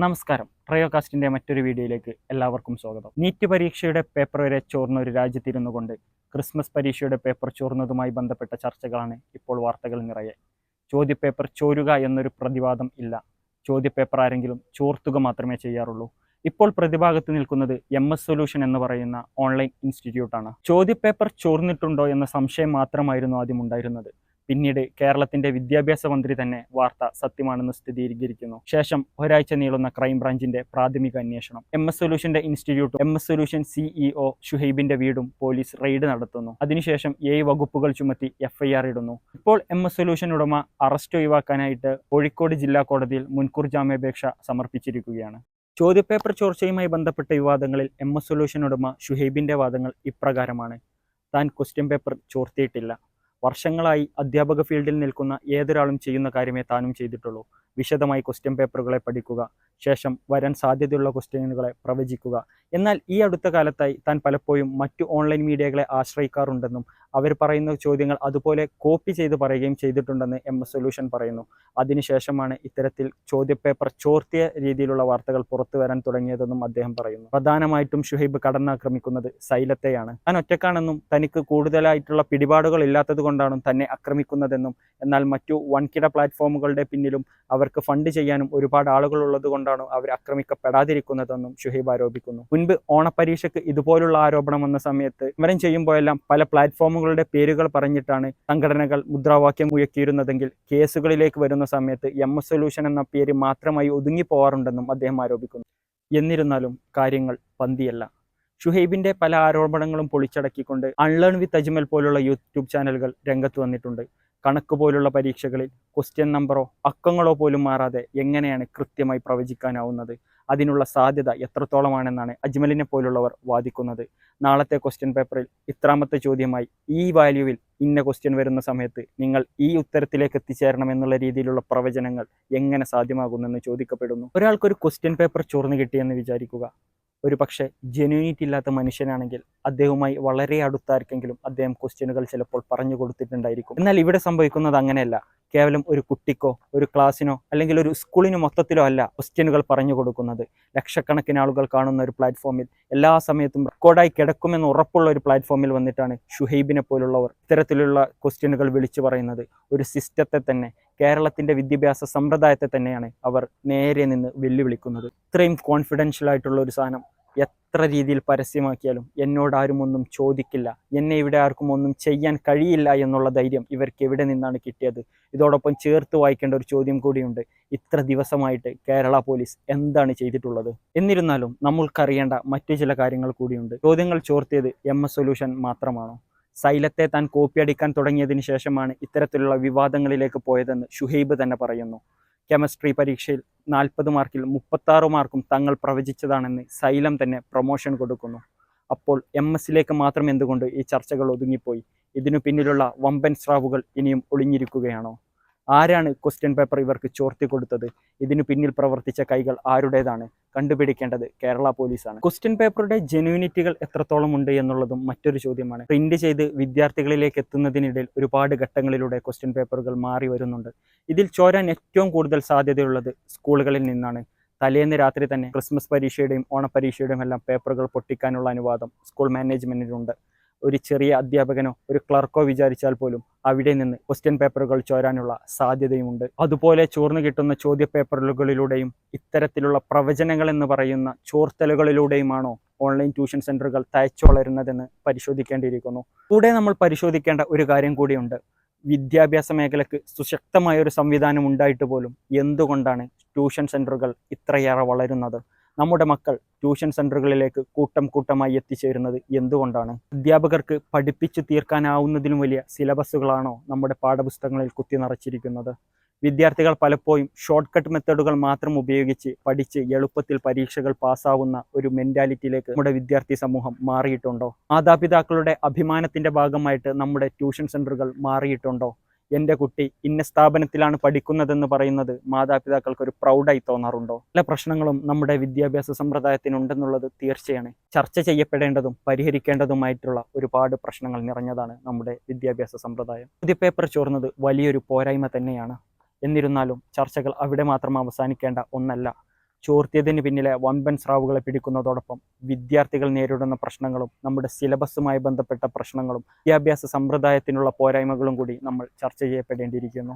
നമസ്കാരം. ട്രയോകാസ്റ്റിന്റെ മറ്റൊരു വീഡിയോയിലേക്ക് എല്ലാവർക്കും സ്വാഗതം. നീറ്റ് പരീക്ഷയുടെ പേപ്പർ വരെ ചോർന്ന ഒരു രാജ്യത്തിരുന്നു കൊണ്ട് ക്രിസ്മസ് പരീക്ഷയുടെ പേപ്പർ ചോർന്നതുമായി ബന്ധപ്പെട്ട ചർച്ചകളാണ് ഇപ്പോൾ വാർത്തകൾ നിറയെ. ചോദ്യപേപ്പർ ചോരുക എന്നൊരു പ്രതിവാദം ഇല്ല. ചോദ്യപേപ്പർ ആരെങ്കിലും ചോർത്തുക മാത്രമേ ചെയ്യാറുള്ളൂ. ഇപ്പോൾ പ്രതിഭാഗത്ത് നിൽക്കുന്നത് MS സൊല്യൂഷൻ എന്ന് പറയുന്ന ഓൺലൈൻ ഇൻസ്റ്റിറ്റ്യൂട്ടാണ്. ചോദ്യപേപ്പർ ചോർന്നിട്ടുണ്ടോ എന്ന സംശയം മാത്രമായിരുന്നു ആദ്യം ഉണ്ടായിരുന്നത്. പിന്നീട് കേരളത്തിന്റെ വിദ്യാഭ്യാസ മന്ത്രി തന്നെ വാർത്ത സത്യമാണെന്ന് സ്ഥിരീകരിക്കുന്നു. ശേഷം ഒരാഴ്ച നീളുന്ന ക്രൈംബ്രാഞ്ചിന്റെ പ്രാഥമിക അന്വേഷണം. MS സൊല്യൂഷന്റെ ഇൻസ്റ്റിറ്റ്യൂട്ടും MS സൊല്യൂഷൻ CEO ഷുഹൈബിന്റെ വീടും പോലീസ് റെയ്ഡ് നടത്തുന്നു. അതിനുശേഷം 7 വകുപ്പുകൾ ചുമത്തി FIR ഇടുന്നു. ഇപ്പോൾ MS സൊല്യൂഷൻ ഉടമ അറസ്റ്റ് ഒഴിവാക്കാനായിട്ട് കോഴിക്കോട് ജില്ലാ കോടതിയിൽ മുൻകൂർ ജാമ്യാപേക്ഷ സമർപ്പിച്ചിരിക്കുകയാണ്. ചോദ്യപേപ്പർ ചോർച്ചയുമായി ബന്ധപ്പെട്ട വിവാദങ്ങളിൽ MS സൊല്യൂഷൻ ഉടമ ഷുഹൈബിന്റെ വാദങ്ങൾ ഇപ്രകാരമാണ്. താൻ ക്വസ്റ്റ്യൻ പേപ്പർ ചോർത്തിയിട്ടില്ല. വർഷങ്ങളായി അധ്യാപക ഫീൽഡിൽ നിൽക്കുന്ന ഏതൊരാളും ചെയ്യുന്ന കാര്യമേ താനും ചെയ്തിട്ടുള്ളൂ. വിശദമായി ക്വസ്റ്റ്യൻ പേപ്പറുകളെ പഠിക്കുക, ശേഷം വരാൻ സാധ്യതയുള്ള ക്വസ്റ്റ്യനുകളെ പ്രവചിക്കുക. എന്നാൽ ഈ അടുത്ത കാലത്തായി താൻ പലപ്പോഴും മറ്റു ഓൺലൈൻ മീഡിയകളെ ആശ്രയിക്കാറുണ്ടെന്നും അവർ പറയുന്ന ചോദ്യങ്ങൾ അതുപോലെ കോപ്പി ചെയ്ത് പറയുകയും ചെയ്തിട്ടുണ്ടെന്ന് MS സൊല്യൂഷൻ പറയുന്നു. അതിനുശേഷമാണ് ഇത്തരത്തിൽ ചോദ്യപേപ്പർ ചോർത്തിയ രീതിയിലുള്ള വാർത്തകൾ പുറത്തു വരാൻ തുടങ്ങിയതെന്നും അദ്ദേഹം പറയുന്നു. പ്രധാനമായിട്ടും ഷുഹൈബ് കടന്നാക്രമിക്കുന്നത് സൈലത്തെയാണ്. താൻ ഒറ്റക്കാണെന്നും തനിക്ക് കൂടുതലായിട്ടുള്ള പിടിപാടുകൾ ഇല്ലാത്തത് കൊണ്ടാണ് തന്നെ ആക്രമിക്കുന്നതെന്നും എന്നാൽ മറ്റു വൻകിട പ്ലാറ്റ്ഫോമുകളുടെ പിന്നിലും അവർക്ക് ഫണ്ട് ചെയ്യാനും ഒരുപാട് ആളുകൾ ഉള്ളത് കൊണ്ടാണ് അവർ ആക്രമിക്കപ്പെടാതിരിക്കുന്നതെന്നും ഷുഹൈബ് ആരോപിക്കുന്നു. മുൻപ് ഓണപരീക്ഷയ്ക്ക് ഇതുപോലുള്ള ആരോപണം വന്ന സമയത്ത് സമരം ചെയ്യുമ്പോഴെല്ലാം പല പ്ലാറ്റ്ഫോമുകളുടെ പേരുകൾ പറഞ്ഞിട്ടാണ് സംഘടനകൾ മുദ്രാവാക്യം മുഴക്കിയിരുന്നതെങ്കിൽ കേസുകളിലേക്ക് വരുന്ന സമയത്ത് MS സൊല്യൂഷൻ എന്ന പേര് മാത്രമായി ഒതുങ്ങിപ്പോവാറുണ്ടെന്നും അദ്ദേഹം ആരോപിക്കുന്നു. എന്നിരുന്നാലും കാര്യങ്ങൾ പന്തിയല്ല. ഷുഹൈബിന്റെ പല ആരോപണങ്ങളും പൊളിച്ചടക്കിക്കൊണ്ട് അൺലേൺ വിത്ത് അജ്മൽ പോലുള്ള യൂട്യൂബ് ചാനലുകൾ രംഗത്ത് വന്നിട്ടുണ്ട്. കണക്ക് പോലുള്ള പരീക്ഷകളിൽ ക്വസ്റ്റ്യൻ നമ്പറോ അക്കങ്ങളോ പോലും മാറാതെ എങ്ങനെയാണ് കൃത്യമായി പ്രവചിക്കാനാവുന്നത്? അതിനുള്ള സാധ്യത എത്രത്തോളമാണെന്നാണ് അജ്മലിനെ പോലുള്ളവർ വാദിക്കുന്നത്. നാളത്തെ ക്വസ്റ്റ്യൻ പേപ്പറിൽ ഇത്രാമത്തെ ചോദ്യമായി ഈ വാല്യൂവിൽ ഇന്ന ക്വസ്റ്റ്യൻ വരുന്ന സമയത്ത് നിങ്ങൾ ഈ ഉത്തരത്തിലേക്ക് എത്തിച്ചേരണം എന്നുള്ള രീതിയിലുള്ള പ്രവചനങ്ങൾ എങ്ങനെ സാധ്യമാകുമെന്ന് ചോദിക്കപ്പെടുന്നു. ഒരാൾക്കൊരു ക്വസ്റ്റ്യൻ പേപ്പർ ചോർന്നു കിട്ടിയെന്ന് വിചാരിക്കുക. ഒരു പക്ഷേ ജെന്യൂനിറ്റി ഇല്ലാത്ത മനുഷ്യനാണെങ്കിൽ അദ്ദേഹവുമായി വളരെ അടുത്താർക്കെങ്കിലും അദ്ദേഹം ക്വസ്റ്റ്യനുകൾ ചിലപ്പോൾ പറഞ്ഞു കൊടുത്തിട്ടുണ്ടായിരിക്കും. എന്നാൽ ഇവിടെ സംഭവിക്കുന്നത് അങ്ങനെയല്ല. കേവലം ഒരു കുട്ടിക്കോ ഒരു ക്ലാസ്സിനോ അല്ലെങ്കിൽ ഒരു സ്കൂളിനോ മൊത്തത്തിലോ അല്ല ക്വസ്റ്റ്യനുകൾ പറഞ്ഞു കൊടുക്കുന്നത്. ലക്ഷക്കണക്കിന് ആളുകൾ കാണുന്ന ഒരു പ്ലാറ്റ്ഫോമിൽ എല്ലാ സമയത്തും റെക്കോർഡായി കിടക്കുമെന്ന് ഉറപ്പുള്ള ഒരു പ്ലാറ്റ്ഫോമിൽ വന്നിട്ടാണ് ഷുഹൈബിനെ പോലുള്ളവർ ഇത്തരത്തിലുള്ള ക്വസ്റ്റ്യനുകൾ വിളിച്ചു പറയുന്നത്. ഒരു സിസ്റ്റത്തെ തന്നെ, കേരളത്തിന്റെ വിദ്യാഭ്യാസ സമ്പ്രദായത്തെ തന്നെയാണ് അവർ നേരെ നിന്ന് വെല്ലുവിളിക്കുന്നത്. ഇത്രയും കോൺഫിഡൻഷ്യൽ ആയിട്ടുള്ള ഒരു സാധനം എത്ര രീതിയിൽ പരസ്യമാക്കിയാലും എന്നോട് ആരും ഒന്നും ചോദിക്കില്ല, എന്നെ ഇവിടെ ആർക്കും ഒന്നും ചെയ്യാൻ കഴിയില്ല എന്നുള്ള ധൈര്യം ഇവർക്ക് എവിടെ നിന്നാണ് കിട്ടിയത്? ഇതോടൊപ്പം ചേർത്ത് വായിക്കേണ്ട ഒരു ചോദ്യം കൂടിയുണ്ട്. ഇത്ര ദിവസമായിട്ട് കേരള പോലീസ് എന്താണ് ചെയ്തിട്ടുള്ളത്? എന്നിരുന്നാലും നമ്മൾക്കറിയേണ്ട മറ്റു ചില കാര്യങ്ങൾ കൂടിയുണ്ട്. ചോദ്യങ്ങൾ ചോർത്തിയത് MS സൊല്യൂഷൻ മാത്രമാണോ? സൈലത്തെ താൻ കോപ്പി അടിക്കാൻ തുടങ്ങിയതിന് ശേഷമാണ് ഇത്തരത്തിലുള്ള വിവാദങ്ങളിലേക്ക് പോയതെന്ന് ഷുഹൈബ് തന്നെ പറയുന്നു. കെമിസ്ട്രി പരീക്ഷയിൽ 40 മാർക്കിൽ 36 മാർക്കും തങ്ങൾ പ്രവചിച്ചതാണെന്ന് സൈലം തന്നെ പ്രൊമോഷൻ കൊടുക്കുന്നു. അപ്പോൾ MS മാത്രം എന്തുകൊണ്ട് ഈ ചർച്ചകൾ ഒതുങ്ങിപ്പോയി? ഇതിനു പിന്നിലുള്ള വമ്പൻ സ്രാവുകൾ ഇനിയും ഒളിഞ്ഞിരിക്കുകയാണോ? ആരാണ് ക്വസ്റ്റ്യൻ പേപ്പർ ഇവർക്ക് ചോർത്തി കൊടുത്തത്? ഇതിനു പിന്നിൽ പ്രവർത്തിച്ച കൈകൾ ആരുടേതാണ്? കണ്ടുപിടിക്കേണ്ടത് കേരള പോലീസാണ്. ക്വസ്റ്റ്യൻ പേപ്പറുടെ ജെന്യൂനിറ്റികൾ എത്രത്തോളം ഉണ്ട് എന്നുള്ളതും മറ്റൊരു ചോദ്യമാണ്. പ്രിന്റ് ചെയ്ത് വിദ്യാർത്ഥികളിലേക്ക് എത്തുന്നതിനിടയിൽ ഒരുപാട് ഘട്ടങ്ങളിലൂടെ ക്വസ്റ്റ്യൻ പേപ്പറുകൾ മാറി വരുന്നുണ്ട്. ഇതിൽ ചോരാൻ ഏറ്റവും കൂടുതൽ സാധ്യതയുള്ളത് സ്കൂളുകളിൽ നിന്നാണ്. തലേന്ന് രാത്രി തന്നെ ക്രിസ്മസ് പരീക്ഷയുടെയും ഓണപരീക്ഷയുടെയും എല്ലാം പേപ്പറുകൾ പൊട്ടിക്കാനുള്ള അനുവാദം സ്കൂൾ മാനേജ്മെന്റിനുണ്ട്. ഒരു ചെറിയ അധ്യാപകനോ ഒരു ക്ലർക്കോ വിചാരിച്ചാൽ പോലും അവിടെ നിന്ന് ക്വസ്റ്റ്യൻ പേപ്പറുകൾ ചോരാനുള്ള സാധ്യതയുമുണ്ട്. അതുപോലെ ചോർന്നു കിട്ടുന്ന ചോദ്യ പേപ്പറുകളിലൂടെയും ഇത്തരത്തിലുള്ള പ്രവചനങ്ങൾ എന്ന് പറയുന്ന ചോർത്തലുകളിലൂടെയുമാണോ ഓൺലൈൻ ട്യൂഷൻ സെന്ററുകൾ തയച്ചു വളരുന്നതെന്ന് പരിശോധിക്കേണ്ടിയിരിക്കുന്നു. കൂടെ നമ്മൾ പരിശോധിക്കേണ്ട ഒരു കാര്യം കൂടിയുണ്ട്. വിദ്യാഭ്യാസ മേഖലയ്ക്ക് സുശക്തമായ ഒരു സംവിധാനം ഉണ്ടായിട്ട് പോലും എന്തുകൊണ്ടാണ് ട്യൂഷൻ സെന്ററുകൾ ഇത്രയേറെ വളരുന്നത്? നമ്മുടെ മക്കൾ ട്യൂഷൻ സെന്ററുകളിലേക്ക് കൂട്ടം കൂട്ടമായി എത്തിച്ചേരുന്നത് എന്തുകൊണ്ടാണ്? അധ്യാപകർക്ക് പഠിപ്പിച്ചു തീർക്കാനാവുന്നതിലും വലിയ സിലബസുകളാണോ നമ്മുടെ പാഠപുസ്തകങ്ങളിൽ കുത്തി നിറച്ചിരിക്കുന്നത്? വിദ്യാർത്ഥികൾ പലപ്പോഴും ഷോർട്ട് കട്ട് മെത്തേഡുകൾ മാത്രം ഉപയോഗിച്ച് പഠിച്ച് എളുപ്പത്തിൽ പരീക്ഷകൾ പാസ്സാവുന്ന ഒരു മെന്റാലിറ്റിയിലേക്ക് നമ്മുടെ വിദ്യാർത്ഥി സമൂഹം മാറിയിട്ടുണ്ടോ? മാതാപിതാക്കളുടെ അഭിമാനത്തിന്റെ ഭാഗമായിട്ട് നമ്മുടെ ട്യൂഷൻ സെന്ററുകൾ മാറിയിട്ടുണ്ടോ? എൻ്റെ കുട്ടി ഇന്ന സ്ഥാപനത്തിലാണ് പഠിക്കുന്നതെന്ന് പറയുന്നത് മാതാപിതാക്കൾക്ക് ഒരു പ്രൗഡായി തോന്നാറുണ്ടോ? പല പ്രശ്നങ്ങളും നമ്മുടെ വിദ്യാഭ്യാസ സമ്പ്രദായത്തിനുണ്ടെന്നുള്ളത് തീർച്ചയാണ്. ചർച്ച ചെയ്യപ്പെടേണ്ടതും പരിഹരിക്കേണ്ടതുമായിട്ടുള്ള ഒരുപാട് പ്രശ്നങ്ങൾ നിറഞ്ഞതാണ് നമ്മുടെ വിദ്യാഭ്യാസ സമ്പ്രദായം. ചോദ്യപേപ്പർ ചോർന്നത് വലിയൊരു പോരായ്മ തന്നെയാണ്. എന്നിരുന്നാലും ചർച്ചകൾ അവിടെ മാത്രം അവസാനിക്കേണ്ട ഒന്നല്ല. ചോർത്തിയതിന് പിന്നിലെ വമ്പൻ സ്രാവുകളെ പിടിക്കുന്നതോടൊപ്പം വിദ്യാർത്ഥികൾ നേരിടുന്ന പ്രശ്നങ്ങളും നമ്മുടെ സിലബസുമായി ബന്ധപ്പെട്ട പ്രശ്നങ്ങളും വിദ്യാഭ്യാസ സമ്പ്രദായത്തിനുള്ള പോരായ്മകളും കൂടി നമ്മൾ ചർച്ച ചെയ്യപ്പെടേണ്ടിയിരിക്കുന്നു.